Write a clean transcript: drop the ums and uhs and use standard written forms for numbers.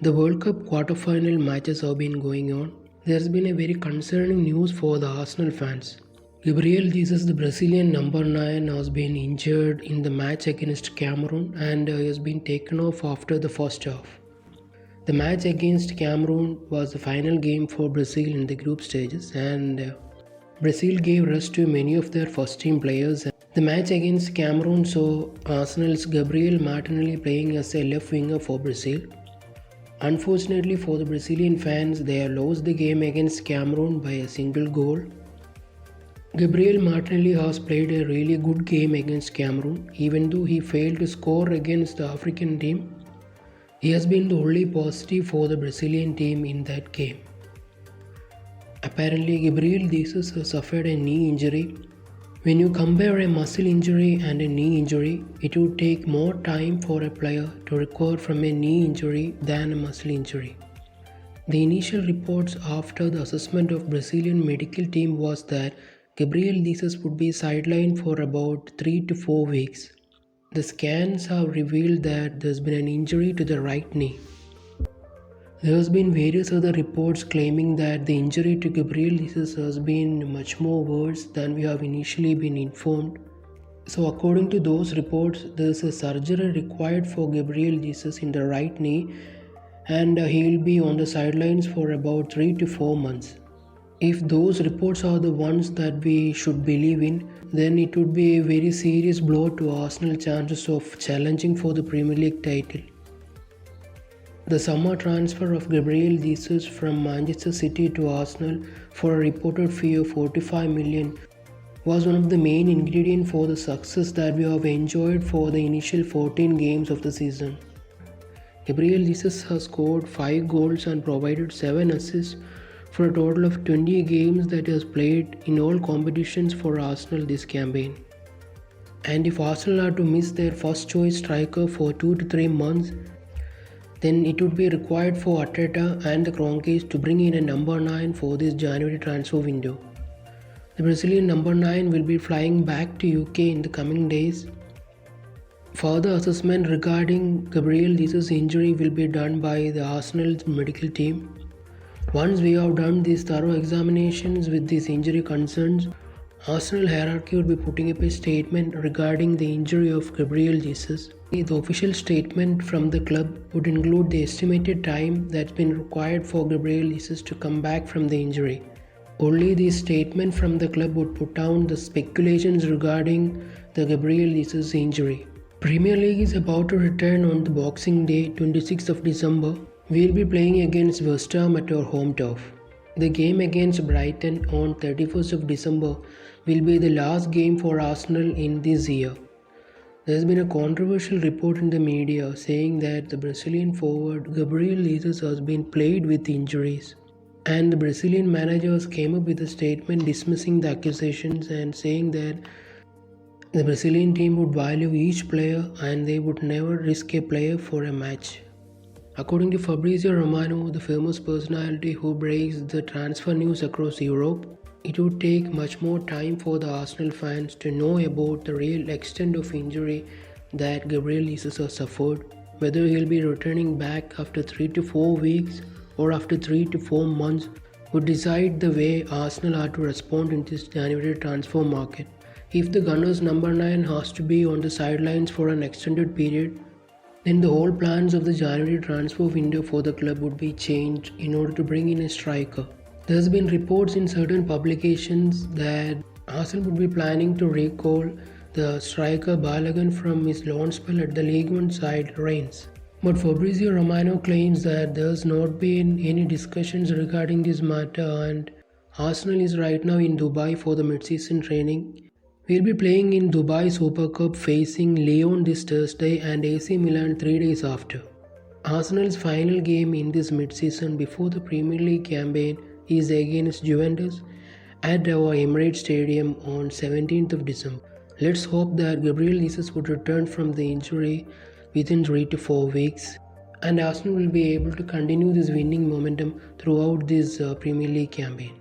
The World Cup quarter-final matches have been going on. There's been a very concerning news for the Arsenal fans. Gabriel Jesus, the Brazilian number 9, has been injured in the match against Cameroon and has been taken off after the first half. The match against Cameroon was the final game for Brazil in the group stages, and Brazil gave rest to many of their first-team players. The match against Cameroon saw Arsenal's Gabriel Martinelli playing as a left winger for Brazil. Unfortunately for the Brazilian fans, they have lost the game against Cameroon by a single goal. Gabriel Martinelli has played a really good game against Cameroon, even though he failed to score against the African team. He has been the only positive for the Brazilian team in that game. Apparently, Gabriel Jesus has suffered a knee injury. When you compare a muscle injury and a knee injury, it would take more time for a player to recover from a knee injury than a muscle injury. The initial reports after the assessment of Brazilian medical team was that Gabriel Jesus would be sidelined for about 3 to 4 weeks. The scans have revealed that there's been an injury to the right knee. There has been various other reports claiming that the injury to Gabriel Jesus has been much more worse than we have initially been informed. So according to those reports, there is a surgery required for Gabriel Jesus in the right knee, and he will be on the sidelines for about 3 to 4 months. If those reports are the ones that we should believe in, then it would be a very serious blow to Arsenal's chances of challenging for the Premier League title. The summer transfer of Gabriel Jesus from Manchester City to Arsenal for a reported fee of 45 million was one of the main ingredients for the success that we have enjoyed for the initial 14 games of the season. Gabriel Jesus has scored 5 goals and provided 7 assists for a total of 20 games that he has played in all competitions for Arsenal this campaign. And if Arsenal are to miss their first choice striker for 2 to 3 months, then it would be required for Arteta and the Kroenkes to bring in a number 9 for this January transfer window. The Brazilian number 9 will be flying back to UK in the coming days. Further assessment regarding Gabriel Jesus' injury will be done by the Arsenal's medical team. Once we have done these thorough examinations with these injury concerns, Arsenal hierarchy would be putting up a statement regarding the injury of Gabriel Jesus. The official statement from the club would include the estimated time that's been required for Gabriel Jesus to come back from the injury. Only the statement from the club would put down the speculations regarding the Gabriel Jesus injury. Premier League is about to return on the Boxing Day, 26th of December. We'll be playing against West Ham at our home turf. The game against Brighton on 31st of December will be the last game for Arsenal in this year. There has been a controversial report in the media saying that the Brazilian forward Gabriel Jesus has been plagued with injuries. And the Brazilian managers came up with a statement dismissing the accusations and saying that the Brazilian team would value each player and they would never risk a player for a match. According to Fabrizio Romano, the famous personality who breaks the transfer news across Europe, it would take much more time for the Arsenal fans to know about the real extent of injury that Gabriel Jesus has suffered, whether he'll be returning back after 3 to 4 weeks or after 3 to 4 months would decide the way Arsenal are to respond in this January transfer market. If the Gunners number 9 has to be on the sidelines for an extended period, then the whole plans of the January transfer window for the club would be changed in order to bring in a striker. There has been reports in certain publications that Arsenal would be planning to recall the striker Balogun from his loan spell at the League One side Reims. But Fabrizio Romano claims that there has not been any discussions regarding this matter, and Arsenal is right now in Dubai for the mid-season training. We'll be playing in Dubai Super Cup facing Lyon this Thursday and AC Milan 3 days after. Arsenal's final game in this mid-season before the Premier League campaign is against Juventus at our Emirates Stadium on 17th of December. Let's hope that Gabriel Jesus would return from the injury within 3 to 4 weeks and Arsenal will be able to continue this winning momentum throughout this Premier League campaign.